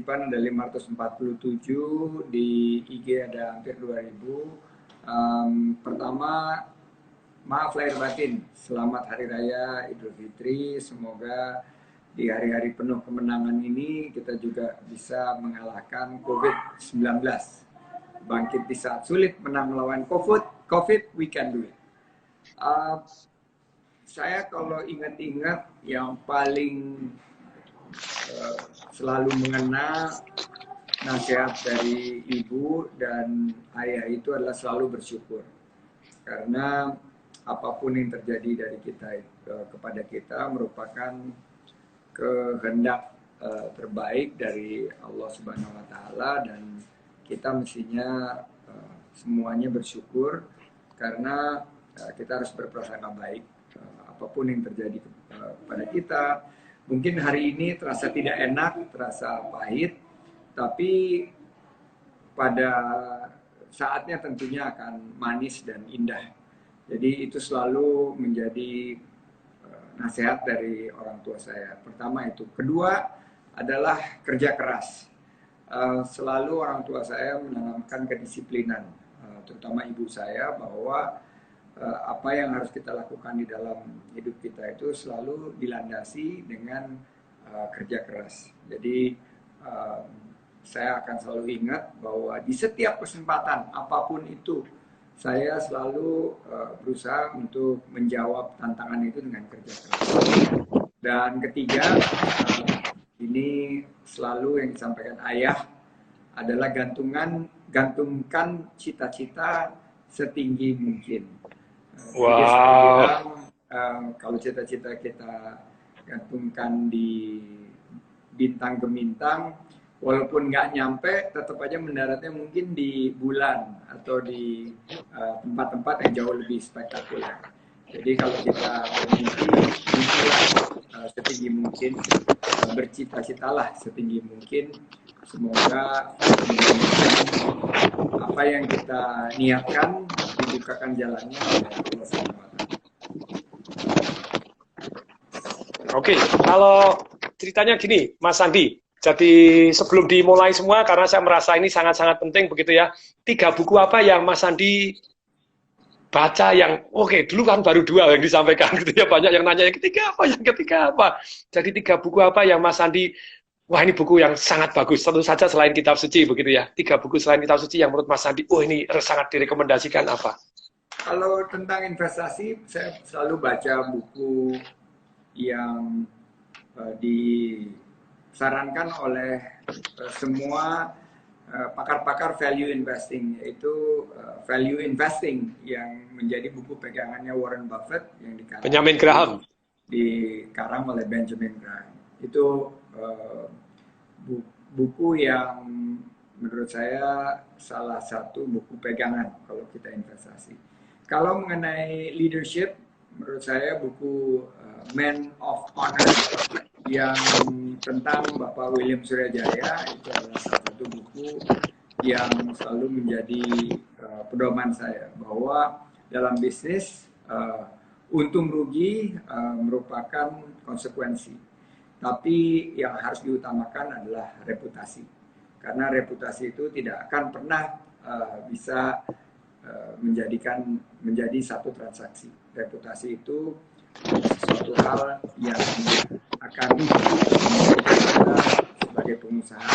Ada 547, di IG ada hampir 2000. Pertama, maaf lahir batin, selamat Hari Raya Idul Fitri. Semoga di hari-hari penuh kemenangan ini kita juga bisa mengalahkan COVID-19. Bangkit di saat sulit, menang melawan COVID, we can do it. Saya kalau ingat-ingat yang paling selalu mengena nasihat dari ibu dan ayah itu adalah selalu bersyukur. Karena apapun yang terjadi dari kita kepada kita merupakan kehendak terbaik dari Allah Subhanahu wa Ta'ala, dan kita mestinya semuanya bersyukur karena kita harus berprasangka baik apapun yang terjadi kepada kita. Mungkin hari ini terasa tidak enak, terasa pahit, tapi pada saatnya tentunya akan manis dan indah. Jadi itu selalu menjadi nasihat dari orang tua saya. Pertama itu. Kedua adalah kerja keras. Selalu orang tua saya menanamkan kedisiplinan, terutama ibu saya, bahwa apa yang harus kita lakukan di dalam hidup kita itu selalu dilandasi dengan kerja keras. Jadi saya akan selalu ingat bahwa di setiap kesempatan apapun itu, saya selalu berusaha untuk menjawab tantangan itu dengan kerja keras. Dan ketiga, ini selalu yang disampaikan ayah adalah gantungkan cita-cita setinggi mungkin. Wow. Saya bilang, kalau cita-cita kita gantungkan di bintang gemintang, walaupun nggak nyampe, tetap aja mendaratnya mungkin di bulan atau di tempat-tempat yang jauh lebih spektakuler. Jadi kalau kita bermimpi, mimpilah setinggi mungkin, bercita-citalah setinggi mungkin. Semoga apa yang kita niatkan dibukakan jalannya oleh Allah SWT. Oke, kalau ceritanya gini, Mas Sandi. Jadi sebelum dimulai semua, karena saya merasa ini sangat-sangat penting begitu ya. 3 buku apa yang Mas Sandi baca yang oke, dulu kan baru 2 yang disampaikan gitu ya, banyak yang nanya yang ketiga apa. Jadi 3 buku apa yang Mas Sandi, wah ini buku yang sangat bagus, tentu saja selain kitab suci begitu ya. 3 buku selain kitab suci yang menurut Mas Sandi, oh ini sangat direkomendasikan apa? Kalau tentang investasi, saya selalu baca buku yang disarankan oleh semua pakar-pakar value investing, yaitu Value Investing yang menjadi buku pegangannya Warren Buffett yang dikarang oleh Benjamin Graham. Itu buku yang menurut saya salah satu buku pegangan kalau kita investasi. Kalau mengenai leadership, menurut saya buku Man of Honor yang tentang Bapak William Suryajaya itu adalah salah satu buku yang selalu menjadi pedoman saya, bahwa dalam bisnis untung rugi merupakan konsekuensi, tapi yang harus diutamakan adalah reputasi, karena reputasi itu tidak akan pernah bisa menjadi satu transaksi. Reputasi itu sesuatu hal yang akan menjadikan kita sebagai pengusaha.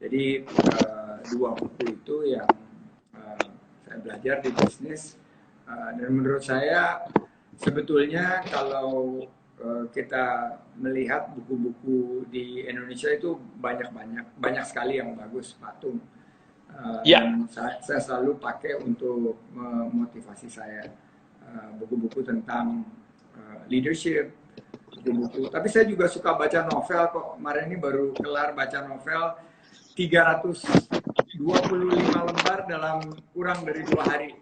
Jadi 2 buku itu yang saya belajar di bisnis, dan menurut saya sebetulnya kalau kita melihat buku-buku di Indonesia itu banyak sekali yang bagus, patung. Dan saya selalu pakai untuk memotivasi saya, buku-buku tentang leadership, buku-buku. Tapi saya juga suka baca novel kok. Kemarin ini baru kelar baca novel 325 lembar dalam kurang dari 2 hari.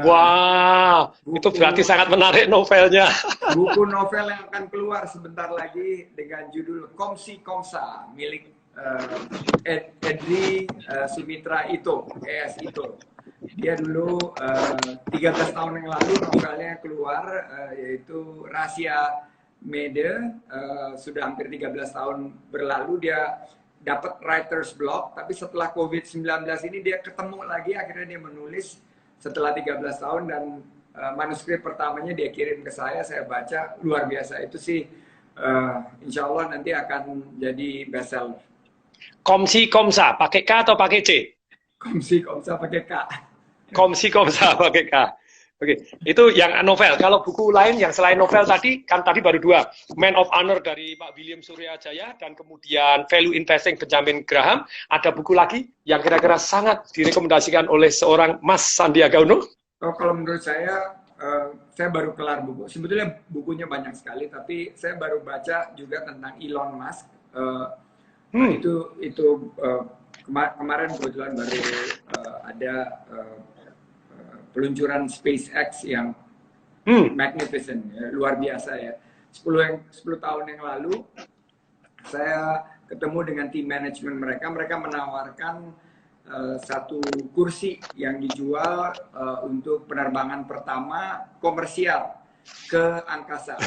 Wah, itu berarti sangat menarik novelnya. Buku novel yang akan keluar sebentar lagi dengan judul Komsi Komsa, milik Edri Sumitra Ito, ES Ito. Dia dulu 13 tahun yang lalu novelnya keluar, yaitu Rahasia Mede, sudah hampir 13 tahun berlalu dia dapat writer's block, tapi setelah COVID-19 ini dia ketemu lagi, akhirnya dia menulis setelah 13 tahun, dan manuskrip pertamanya dia kirim ke saya baca, luar biasa. Itu sih insya Allah nanti akan jadi bestseller. Komsi Komsa, pakai K atau pakai C? Komsi Komsa pakai K. Komsi Komsa pakai K. Oke, itu yang novel. Kalau buku lain yang selain novel tadi, kan tadi baru 2. Man of Honor dari Pak William Suryajaya, dan kemudian Value Investing Benjamin Graham. Ada buku lagi yang kira-kira sangat direkomendasikan oleh seorang Mas Sandiaga Uno? Oh, kalau menurut saya baru kelar buku. Sebetulnya bukunya banyak sekali, tapi saya baru baca juga tentang Elon Musk. Kemarin kebetulan baru ada peluncuran SpaceX yang magnificent, ya, luar biasa ya. 10 tahun yang lalu saya ketemu dengan tim manajemen mereka. Mereka menawarkan satu kursi yang dijual untuk penerbangan pertama komersial ke angkasa.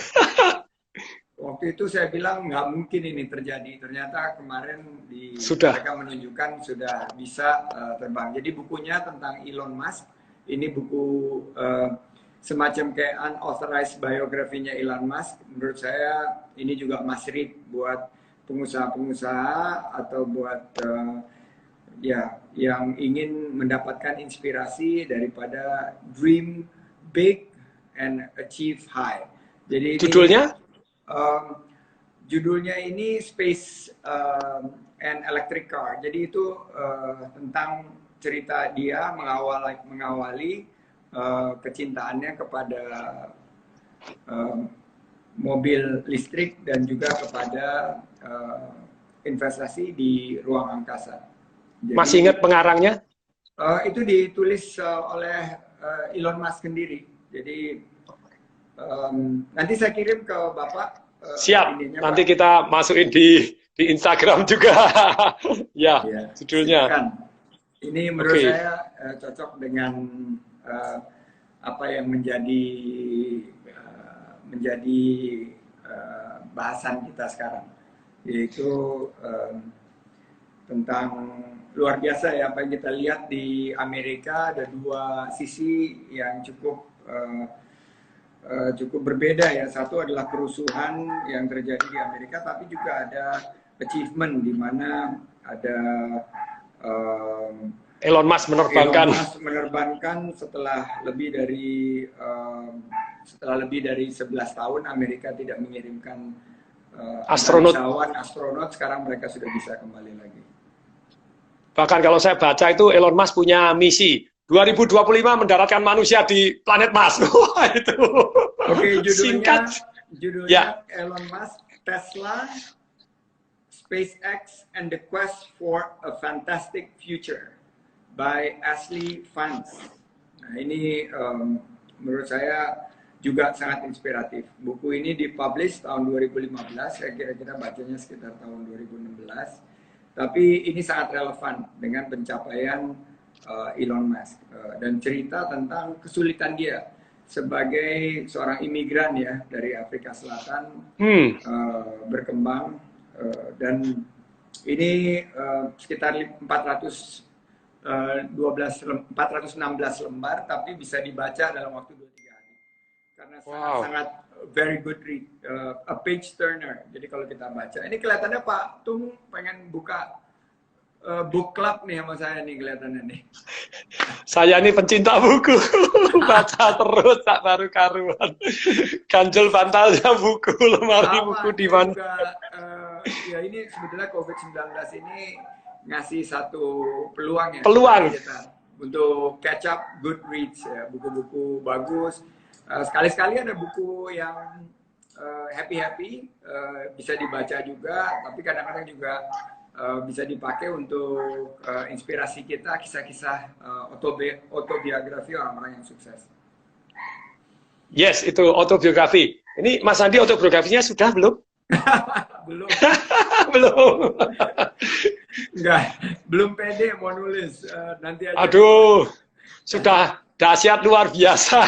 Waktu itu saya bilang nggak mungkin ini terjadi. Ternyata kemarin mereka menunjukkan sudah bisa terbang. Jadi bukunya tentang Elon Musk. Ini buku semacam kayak unauthorized biografinya Elon Musk. Menurut saya ini juga must read buat pengusaha-pengusaha atau buat yang ingin mendapatkan inspirasi daripada dream big and achieve high. Jadi judulnya? Judulnya ini Space and Electric Car. Jadi itu tentang cerita dia mengawali kecintaannya kepada mobil listrik dan juga kepada investasi di ruang angkasa. Jadi, masih ingat pengarangnya? Itu ditulis oleh Elon Musk sendiri. Jadi nanti saya kirim ke Bapak. Siap, nanti Pak, kita masukin di Instagram juga. ya, judulnya. Ini menurut saya cocok dengan apa yang menjadi bahasan kita sekarang, yaitu tentang luar biasa ya apa yang kita lihat di Amerika. Ada 2 sisi yang cukup berbeda ya. Satu adalah kerusuhan yang terjadi di Amerika, tapi juga ada achievement di mana ada Elon Musk menerbangkan setelah lebih dari 11 tahun Amerika tidak mengirimkan astronot. Sekarang mereka sudah bisa kembali lagi. Bahkan kalau saya baca itu Elon Musk punya misi 2025 mendaratkan manusia di planet Mars. Itu. Oke, judulnya ya. Elon Musk, Tesla, SpaceX, and the Quest for a Fantastic Future by Ashley Vance. Nah, ini menurut saya juga sangat inspiratif. Buku ini dipublish tahun 2015, saya kira-kira bacanya sekitar tahun 2016. Tapi ini sangat relevan dengan pencapaian Elon Musk dan cerita tentang kesulitan dia sebagai seorang imigran ya dari Afrika Selatan berkembang. Dan ini sekitar 416 lembar, tapi bisa dibaca dalam waktu 2-3 hari. Karena sangat very good read, a page turner. Jadi kalau kita baca, ini kelihatannya Pak Tung pengen buka book club nih sama saya nih kelihatannya nih. Saya ini pencinta buku, baca terus tak baru karuan. Ganjel bantalnya buku, lemari buku di mana. Ya ini sebetulnya COVID-19 ini ngasih satu peluang ya. Peluang. Kita untuk catch up good reads ya, buku-buku bagus. Sekali-sekali ada buku yang happy-happy, bisa dibaca juga, tapi kadang-kadang juga bisa dipakai untuk inspirasi kita, kisah-kisah autobiografi orang-orang yang sukses. Yes, itu autobiografi. Ini Mas Andi autobiografinya sudah belum? Belum. Belum. Enggak, belum pede mau nulis. Nanti aja. Aduh, sudah dahsyat luar biasa.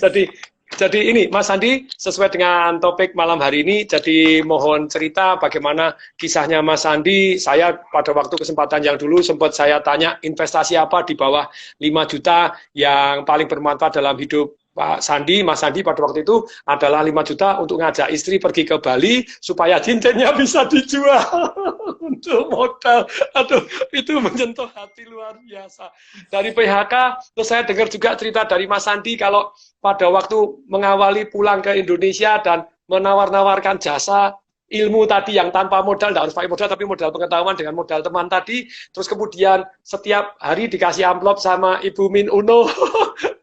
Jadi Jadi ini Mas Andi, sesuai dengan topik malam hari ini, jadi mohon cerita bagaimana kisahnya Mas Andi. Saya pada waktu kesempatan yang dulu sempat saya tanya investasi apa di bawah 5 juta yang paling bermanfaat dalam hidup Pak Sandi. Mas Sandi pada waktu itu adalah 5 juta untuk ngajak istri pergi ke Bali supaya cincinnya bisa dijual untuk modal. Aduh, itu menyentuh hati luar biasa. Dari PHK, terus saya dengar juga cerita dari Mas Sandi kalau pada waktu mengawali pulang ke Indonesia dan menawar-nawarkan jasa ilmu tadi yang tanpa modal, tidak harus pakai modal, tapi modal pengetahuan dengan modal teman tadi, terus kemudian setiap hari dikasih amplop sama Ibu Min Uno,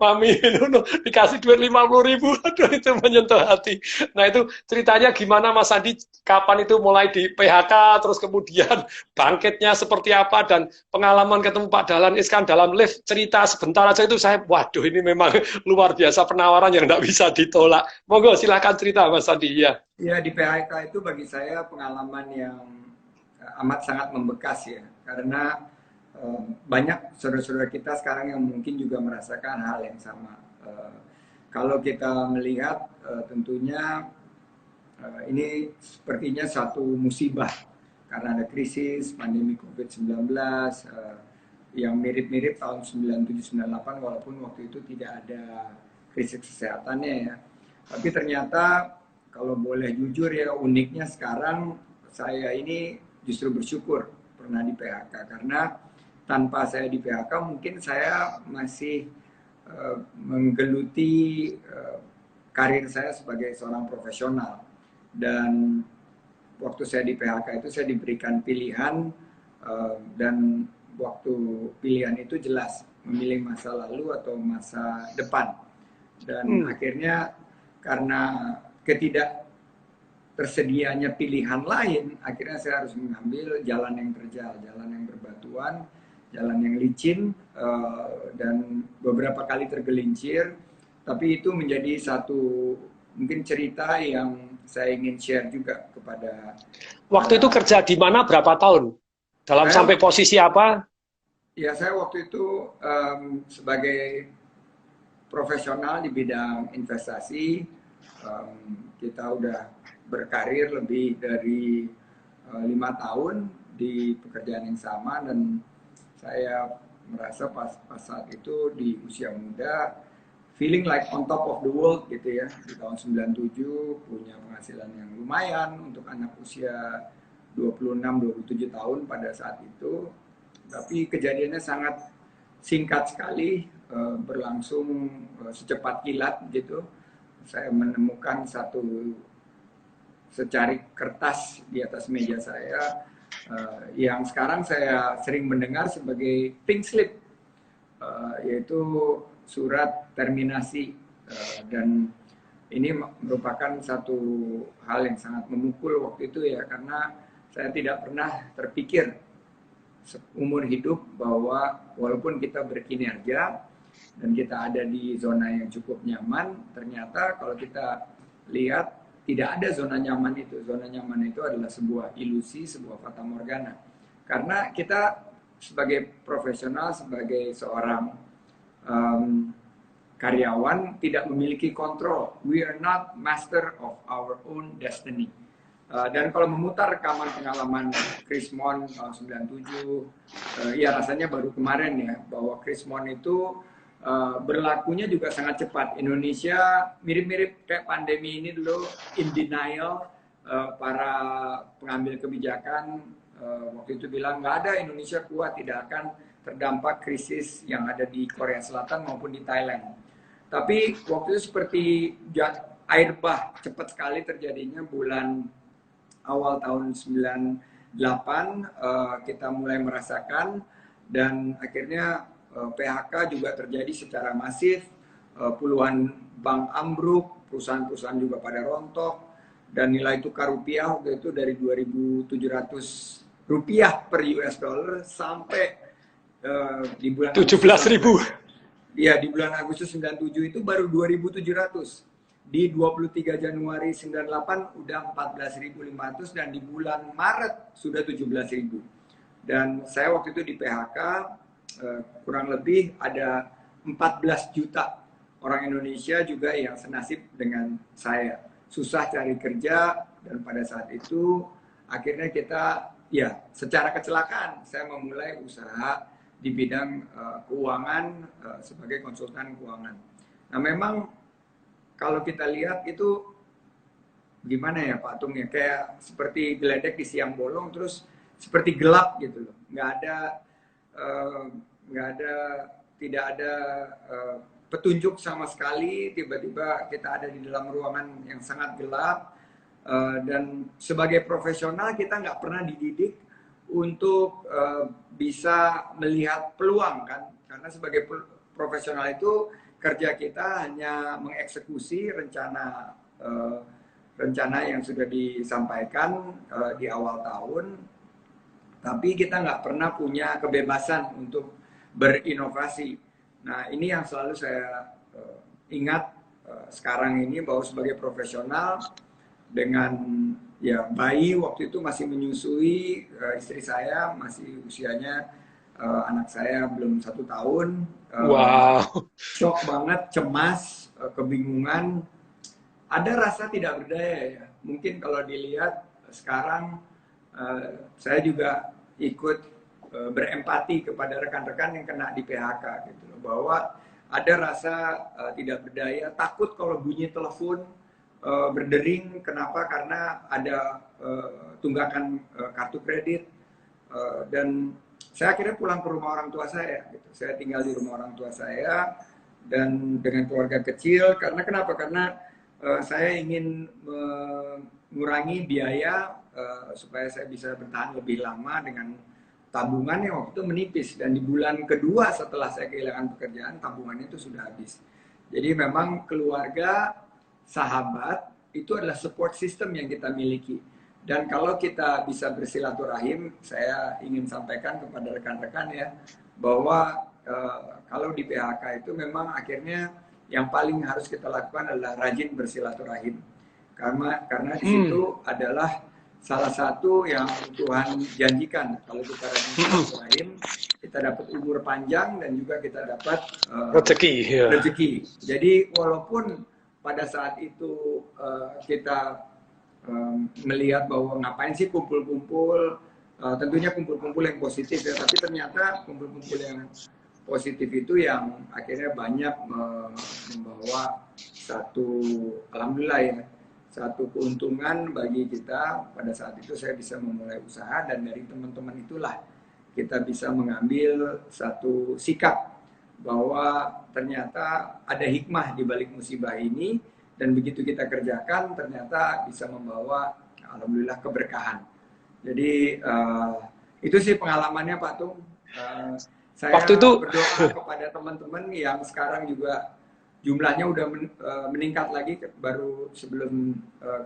Mami Min Uno, dikasih duit 50.000, aduh itu menyentuh hati. Nah itu ceritanya gimana Mas Andi, kapan itu mulai di PHK, terus kemudian bangkitnya seperti apa, dan pengalaman ketemu Pak Dahlan Iskan dalam lift, cerita sebentar aja itu saya, waduh ini memang luar biasa penawaran yang tidak bisa ditolak. Monggo silahkan cerita Mas Andi, ya. Ya, di PHK itu bagi saya pengalaman yang amat sangat membekas ya, karena banyak saudara-saudara kita sekarang yang mungkin juga merasakan hal yang sama. Kalau kita melihat tentunya ini sepertinya satu musibah karena ada krisis pandemi COVID-19 yang mirip-mirip tahun 97-98 walaupun waktu itu tidak ada krisis kesehatannya ya. Tapi ternyata kalau boleh jujur ya, uniknya sekarang saya ini justru bersyukur pernah di PHK, karena tanpa saya di PHK mungkin saya masih menggeluti karir saya sebagai seorang profesional. Dan waktu saya di PHK itu saya diberikan pilihan, dan waktu pilihan itu jelas memilih masa lalu atau masa depan. Dan akhirnya karena ketidak tersedianya pilihan lain, akhirnya saya harus mengambil jalan yang terjal, jalan yang berbatuan, jalan yang licin, dan beberapa kali tergelincir. Tapi itu menjadi satu mungkin cerita yang saya ingin share juga kepada. Waktu itu kerja di mana berapa tahun? Dalam sampai posisi apa? Ya, saya waktu itu sebagai profesional di bidang investasi. Kita udah berkarir lebih dari 5 tahun di pekerjaan yang sama, dan saya merasa pas saat itu di usia muda feeling like on top of the world gitu ya. Di tahun 97 punya penghasilan yang lumayan untuk anak usia 26-27 tahun pada saat itu. Tapi kejadiannya sangat singkat sekali, berlangsung secepat kilat gitu. Saya menemukan satu secarik kertas di atas meja saya, yang sekarang saya sering mendengar sebagai pink slip, yaitu surat terminasi, dan ini merupakan satu hal yang sangat memukul waktu itu ya, karena saya tidak pernah terpikir seumur hidup bahwa walaupun kita berkinerja dan kita ada di zona yang cukup nyaman, ternyata kalau kita lihat tidak ada zona nyaman itu. Zona nyaman itu adalah sebuah ilusi, sebuah fata morgana. Karena kita sebagai profesional, sebagai seorang karyawan tidak memiliki kontrol. We are not master of our own destiny. Dan kalau memutar rekaman pengalaman Chris Mon tahun 97, ya rasanya baru kemarin ya, bahwa Chris Mon itu berlakunya juga sangat cepat. Indonesia mirip-mirip kayak pandemi ini dulu, in denial. Para pengambil kebijakan waktu itu bilang nggak ada, Indonesia kuat, tidak akan terdampak krisis yang ada di Korea Selatan maupun di Thailand. Tapi waktu itu seperti air bah, cepat sekali terjadinya. Bulan awal tahun 98 kita mulai merasakan, dan akhirnya PHK juga terjadi secara masif, puluhan bank ambruk, perusahaan-perusahaan juga pada rontok, dan nilai tukar rupiah waktu itu dari 2.700 rupiah per US dollar sampai di bulan 17.000. Ya, di bulan Agustus 97 itu baru 2.700. Di 23 Januari 98 udah 14.500, dan di bulan Maret sudah 17.000. Dan saya waktu itu di PHK kurang lebih ada 14 juta orang Indonesia juga yang senasib dengan saya. Susah cari kerja, dan pada saat itu akhirnya kita, ya secara kecelakaan, saya memulai usaha di bidang keuangan sebagai konsultan keuangan. Nah memang kalau kita lihat itu gimana ya Pak Tung ya, kayak seperti geledek di siang bolong, terus seperti gelap gitu loh, nggak ada, tidak ada petunjuk sama sekali. Tiba-tiba kita ada di dalam ruangan yang sangat gelap, dan sebagai profesional kita nggak pernah dididik untuk bisa melihat peluang kan, karena sebagai profesional itu kerja kita hanya mengeksekusi rencana yang sudah disampaikan di awal tahun, tapi kita nggak pernah punya kebebasan untuk berinovasi. Nah ini yang selalu saya ingat sekarang ini, bahwa sebagai profesional dengan ya bayi waktu itu masih menyusui, istri saya masih usianya, anak saya belum 1 tahun. Wow. Shock banget, cemas, kebingungan, ada rasa tidak berdaya ya. Mungkin kalau dilihat sekarang, saya juga ikut berempati kepada rekan-rekan yang kena di PHK gitu loh, bahwa ada rasa tidak berdaya, takut kalau bunyi telepon berdering. Kenapa? Karena ada tunggakan kartu kredit, dan saya akhirnya pulang ke rumah orang tua saya gitu. Saya tinggal di rumah orang tua saya dan dengan keluarga kecil. Karena kenapa? Karena saya ingin mengurangi biaya supaya saya bisa bertahan lebih lama dengan tabungan yang waktu itu menipis, dan di bulan kedua setelah saya kehilangan pekerjaan, tabungannya itu sudah habis. Jadi memang keluarga, sahabat itu adalah support system yang kita miliki. Dan kalau kita bisa bersilaturahim, saya ingin sampaikan kepada rekan-rekan ya, bahwa kalau di PHK itu memang akhirnya yang paling harus kita lakukan adalah rajin bersilaturahim. Karena di situ adalah salah satu yang Tuhan janjikan. Kalau kita rajin silaturahim, kita dapat umur panjang dan juga kita dapat rezeki. Jadi walaupun pada saat itu kita melihat bahwa ngapain sih kumpul-kumpul, tentunya kumpul-kumpul yang positif ya, tapi ternyata kumpul-kumpul yang positif itu yang akhirnya banyak membawa satu, alhamdulillah ya, satu keuntungan bagi kita. Pada saat itu saya bisa memulai usaha, dan dari teman-teman itulah kita bisa mengambil satu sikap bahwa ternyata ada hikmah di balik musibah ini, dan begitu kita kerjakan ternyata bisa membawa alhamdulillah keberkahan. Jadi itu sih pengalamannya Pak Tung. Saya waktu itu berdoa kepada teman-teman yang sekarang juga jumlahnya udah meningkat lagi. Baru sebelum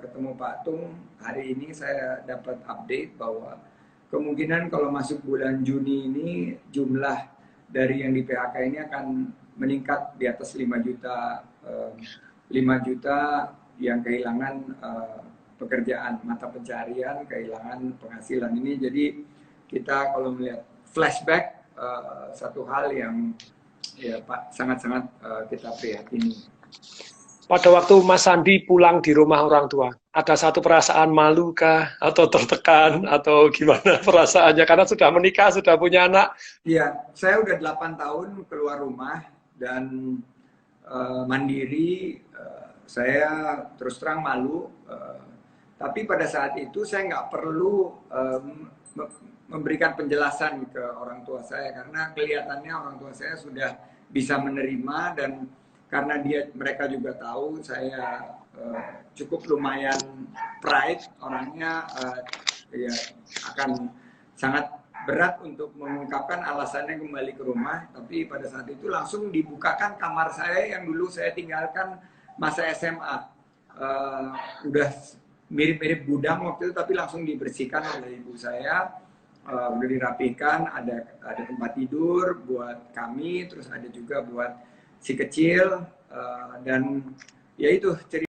ketemu Pak Tung hari ini saya dapat update bahwa kemungkinan kalau masuk bulan Juni ini jumlah dari yang di PHK ini akan meningkat di atas 5 juta, 5 juta yang kehilangan pekerjaan, mata pencarian, kehilangan penghasilan ini. Jadi kita kalau melihat flashback, satu hal yang ya Pak sangat-sangat kita prihatini. Pada waktu Mas Sandi pulang di rumah orang tua, ada satu perasaan malu kah, atau tertekan, atau gimana perasaannya? Karena sudah menikah, sudah punya anak. Iya, saya udah 8 tahun keluar rumah dan mandiri. Saya terus terang malu, tapi pada saat itu saya nggak perlu memberikan penjelasan ke orang tua saya, karena kelihatannya orang tua saya sudah bisa menerima, dan karena mereka juga tahu saya cukup lumayan pride orangnya, ya akan sangat berat untuk mengungkapkan alasannya kembali ke rumah. Tapi pada saat itu langsung dibukakan kamar saya yang dulu saya tinggalkan masa SMA. Udah mirip-mirip gudang waktu itu, tapi langsung dibersihkan oleh ibu saya. Udah dirapikan, ada tempat tidur buat kami, terus ada juga buat si kecil, dan ya itu cerita.